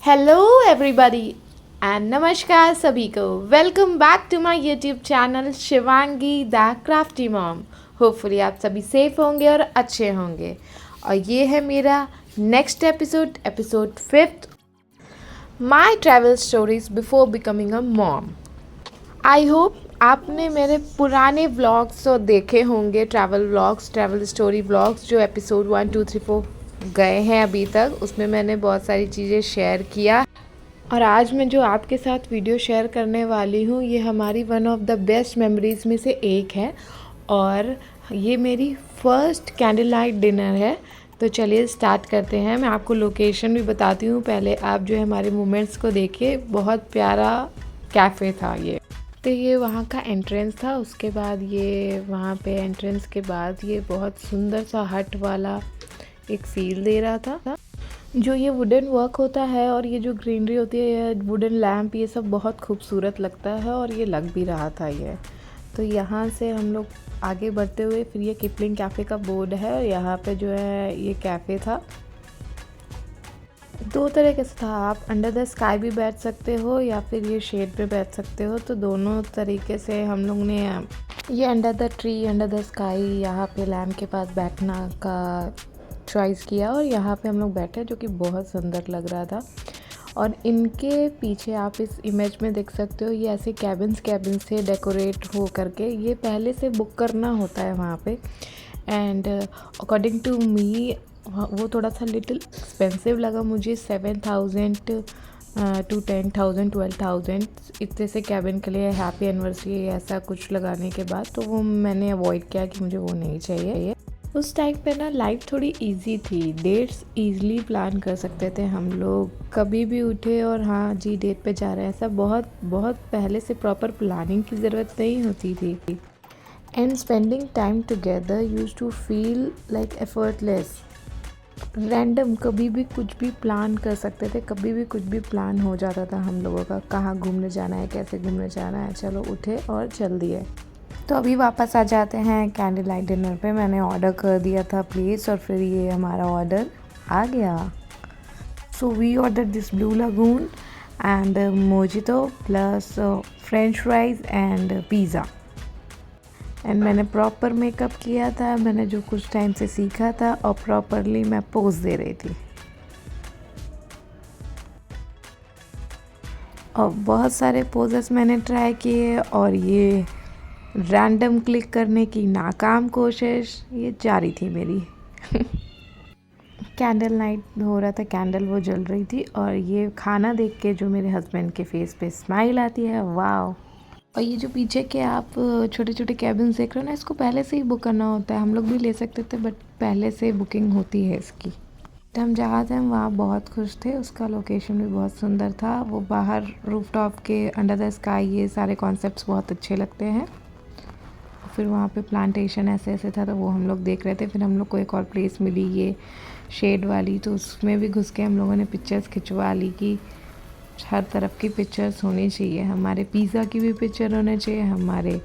Hello everybody and नमस्कार सभी को। Welcome back to my YouTube channel Shivangi the crafty mom. Hopefully आप सभी सेफ होंगे और अच्छे होंगे। और ये है मेरा next episode 5th, my travel stories before becoming a mom. I hope आपने मेरे पुराने व्लॉग्स तो देखे होंगे, travel vlogs, travel story vlogs, जो एपिसोड 1, 2, 3, 4 गए हैं अभी तक। उसमें मैंने बहुत सारी चीज़ें शेयर किया और आज मैं जो आपके साथ वीडियो शेयर करने वाली हूँ ये हमारी one of the best memories में से एक है और ये मेरी फर्स्ट कैंडल लाइट डिनर है। तो चलिए स्टार्ट करते हैं। मैं आपको लोकेशन भी बताती हूँ, पहले आप जो है हमारे मोमेंट्स को देखिए। बहुत प्यारा कैफ़े था ये। तो ये वहाँ का एंट्रेंस था। उसके बाद ये वहाँ पे एंट्रेंस के बाद ये बहुत सुंदर सा हट वाला एक फील दे रहा था। जो ये वुडन वर्क होता है और ये जो ग्रीनरी होती है, ये वुडन लैम्प, ये सब बहुत खूबसूरत लगता है और ये लग भी रहा था ये। तो यहाँ से हम लोग आगे बढ़ते हुए फिर ये किपलिंग कैफ़े का बोर्ड है और यहाँ पे जो है ये कैफ़े था। दो तरह के था, आप अंडर द स्काई भी बैठ सकते हो या फिर ये शेड पे बैठ सकते हो। तो दोनों तरीके से हम लोग ने ये under the tree, under the sky, यहाँ पे लैम्प के पास बैठना का चॉइस किया और यहाँ पे हम लोग बैठे, जो कि बहुत सुंदर लग रहा था। और इनके पीछे आप इस इमेज में देख सकते हो, ये ऐसे कैबिन से डेकोरेट हो करके, ये पहले से बुक करना होता है वहाँ पे। एंड अकॉर्डिंग टू मी वो थोड़ा सा लिटिल एक्सपेंसिव लगा मुझे। 7,000 to 10,000 12,000 इतने से कैबिन के लिए हैप्पी एनिवर्सरी ऐसा कुछ लगाने के बाद तो वो मैंने अवॉइड किया कि मुझे वो नहीं चाहिए। उस टाइम पे ना लाइफ थोड़ी इजी थी, डेट्स इजीली प्लान कर सकते थे हम लोग, कभी भी उठे और हाँ जी डेट पे जा रहे हैं, ऐसा बहुत बहुत पहले से प्रॉपर प्लानिंग की ज़रूरत नहीं होती थी। And spending time together used to feel like effortless. Random कभी भी कुछ भी प्लान कर सकते थे, कभी भी कुछ भी प्लान हो जाता था हम लोगों का, कहाँ घूमने जाना है, कैसे घूमने जाना है, चलो उठे और चल दिए। तो अभी वापस आ जाते हैं कैंडल लाइट डिनर पे। मैंने ऑर्डर कर दिया था प्लीज़ और फिर ये हमारा ऑर्डर आ गया। So we order this blue lagoon and mojito plus French fries and pizza. And मैंने प्रॉपर मेकअप किया था, मैंने जो कुछ टाइम से सीखा था और प्रॉपरली मैं पोज दे रही थी। और बहुत सारे पोजेस मैंने ट्राई किए और ये रैंडम क्लिक करने की नाकाम कोशिश ये जारी थी मेरी। कैंडल नाइट हो रहा था, कैंडल वो जल रही थी और ये खाना देख के जो मेरे हस्बैंड के फेस पे स्माइल आती है, वाओ। और ये जो पीछे के आप छोटे छोटे कैबिन देख रहे हो ना, इसको पहले से ही बुक करना होता है। हम लोग भी ले सकते थे बट पहले से बुकिंग होती है इसकी। तो हम जहाँ थे वहाँ बहुत खुश थे, उसका लोकेशन भी बहुत सुंदर था। वो बाहर रूफटॉप के अंडर द स्काई, ये सारे कॉन्सेप्ट्स बहुत अच्छे लगते हैं। फिर वहाँ पे प्लांटेशन ऐसे ऐसे था तो वो हम लोग देख रहे थे। फिर हम लोग को एक और प्लेस मिली ये शेड वाली, तो उसमें भी घुस के हम लोगों ने पिक्चर्स खिंचवा ली कि हर तरफ की पिक्चर्स होनी चाहिए। हमारे पिज़्ज़ा की भी पिक्चर होने चाहिए, हमारे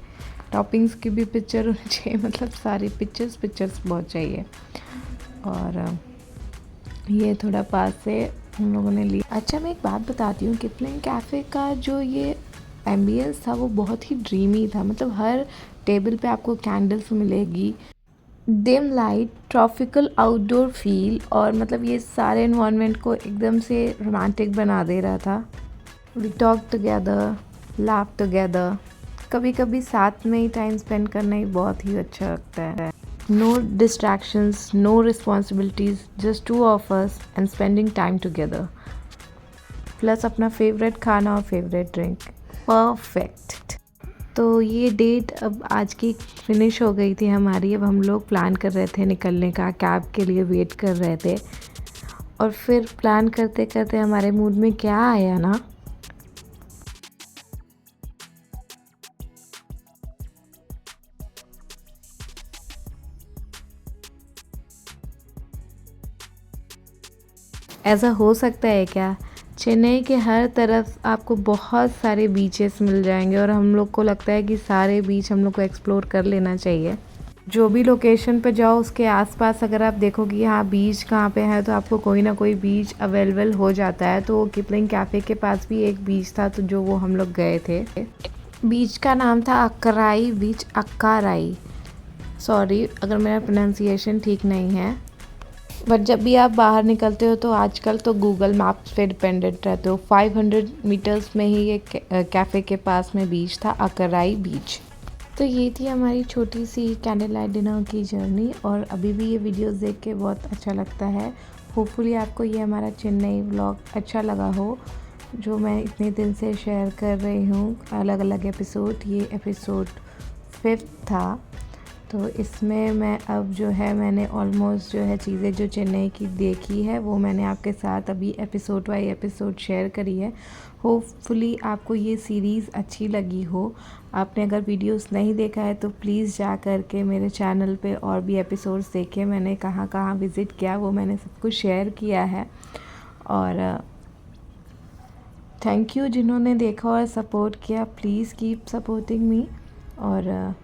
टॉपिंग्स की भी पिक्चर होनी चाहिए, मतलब सारी पिक्चर्स बहुत चाहिए। और ये थोड़ा पास से हम लोगों ने लिया। अच्छा, मैं एक बात बताती हूँ, किपलिंग कैफ़े का जो ये एम्बियंस था वो बहुत ही ड्रीमी था। मतलब हर टेबल पे आपको कैंडल्स मिलेगी, dim light, tropical outdoor feel, और मतलब ये सारे इन्वायरमेंट को एकदम से रोमांटिक बना दे रहा था। We talk together, laugh together, कभी कभी साथ में ही टाइम स्पेंड करना ही बहुत ही अच्छा लगता है। No distractions, no responsibilities, just two of us and spending time together, plus अपना फेवरेट खाना और फेवरेट ड्रिंक। परफेक्ट। तो ये डेट अब आज की फिनिश हो गई थी हमारी। अब हम लोग प्लान कर रहे थे निकलने का, कैब के लिए वेट कर रहे थे। और फिर प्लान करते करते हमारे मूड में क्या आया ना, ऐसा हो सकता है क्या, चेन्नई के हर तरफ आपको बहुत सारे बीचेस मिल जाएंगे और हम लोग को लगता है कि सारे बीच हम लोग को एक्सप्लोर कर लेना चाहिए। जो भी लोकेशन पे जाओ उसके आसपास अगर आप देखो कि यहाँ बीच कहाँ पे है तो आपको कोई ना कोई बीच अवेलेबल हो जाता है। तो किपलिंग कैफ़े के पास भी एक बीच था तो जो वो हम लोग गए थे। बीच का नाम था अक्काराई बीच, अक्काराई। सॉरी अगर मेरा प्रोनाउंसिएशन ठीक नहीं है, बट जब भी आप बाहर निकलते हो तो आजकल तो गूगल मैप्स पे डिपेंडेंट रहते हो। 500 मीटर्स में ही ये कैफ़े के पास में बीच था, अक्काराई बीच। तो ये थी हमारी छोटी सी कैंडल लाइट डिनर की जर्नी, और अभी भी ये वीडियोस देख के बहुत अच्छा लगता है। होपफुली आपको ये हमारा चेन्नई व्लॉग अच्छा लगा हो, जो मैं इतने दिन से शेयर कर रही हूँ अलग अलग एपिसोड। ये एपिसोड 5th था। तो इसमें मैं अब जो है मैंने ऑलमोस्ट जो है चीज़ें जो चेन्नई की देखी है वो मैंने आपके साथ अभी एपिसोड बाई एपिसोड शेयर करी है। होपफुली आपको ये सीरीज़ अच्छी लगी हो। आपने अगर वीडियोस नहीं देखा है तो प्लीज़ जा कर के मेरे चैनल पे और भी एपिसोड्स देखें। मैंने कहाँ कहाँ विज़िट किया वो मैंने सब कुछ शेयर किया है। और थैंक यू जिन्होंने देखा और सपोर्ट किया। Please keep supporting me. और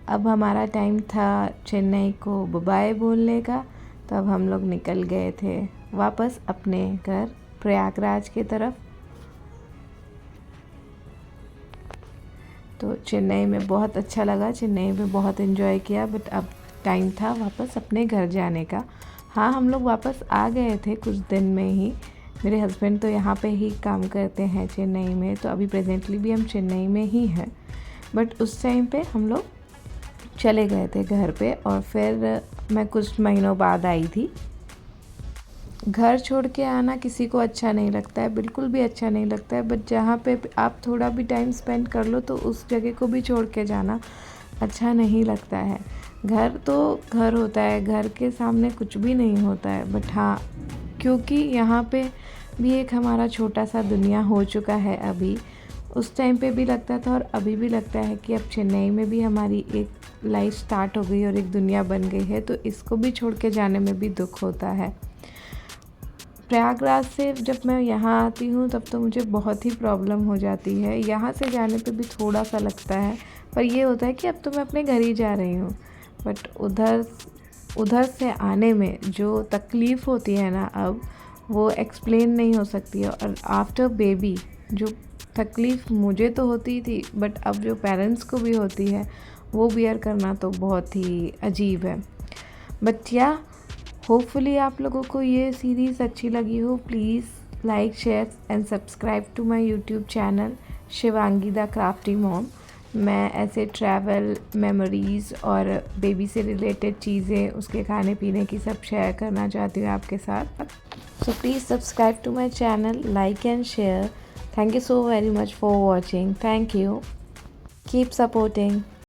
अब हमारा टाइम था चेन्नई को बाय बोलने का, तो अब हम लोग निकल गए थे वापस अपने घर प्रयागराज की तरफ। तो चेन्नई में बहुत अच्छा लगा, चेन्नई में बहुत एंजॉय किया, बट अब टाइम था वापस अपने घर जाने का। हाँ, हम लोग वापस आ गए थे कुछ दिन में ही। मेरे हस्बैंड तो यहाँ पे ही काम करते हैं चेन्नई में, तो अभी प्रेजेंटली भी हम चेन्नई में ही हैं। बट उस टाइम पे हम लोग चले गए थे घर पे, और फिर मैं कुछ महीनों बाद आई थी। घर छोड़ के आना किसी को अच्छा नहीं लगता है, बिल्कुल भी अच्छा नहीं लगता है, बट जहाँ पे आप थोड़ा भी टाइम स्पेंड कर लो तो उस जगह को भी छोड़ के जाना अच्छा नहीं लगता है। घर तो घर होता है, घर के सामने कुछ भी नहीं होता है। बट हाँ, क्योंकि यहाँ पे भी एक हमारा छोटा सा दुनिया हो चुका है अभी, उस टाइम पे भी लगता था और अभी भी लगता है कि अब चेन्नई में भी हमारी एक लाइफ स्टार्ट हो गई और एक दुनिया बन गई है, तो इसको भी छोड़ के जाने में भी दुख होता है। प्रयागराज से जब मैं यहाँ आती हूँ तब तो मुझे बहुत ही प्रॉब्लम हो जाती है। यहाँ से जाने पे भी थोड़ा सा लगता है, पर ये होता है कि अब तो मैं अपने घर ही जा रही हूँ। बट उधर से आने में जो तकलीफ़ होती है ना, अब वो एक्सप्लेन नहीं हो सकती है। और आफ्टर बेबी जो तकलीफ़ मुझे तो होती थी, बट अब जो पेरेंट्स को भी होती है वो बियर करना तो बहुत ही अजीब है। बट या होपफुली आप लोगों को ये सीरीज़ अच्छी लगी हो। Please like, share and subscribe to my YouTube channel Shivangi the crafty mom. मैं ऐसे ट्रैवल, मेमोरीज़ और बेबी से रिलेटेड चीज़ें, उसके खाने पीने की सब शेयर करना चाहती हूँ आपके साथ। So please subscribe to my channel, like and share. Thank you so very much for watching. Thank you. Keep supporting.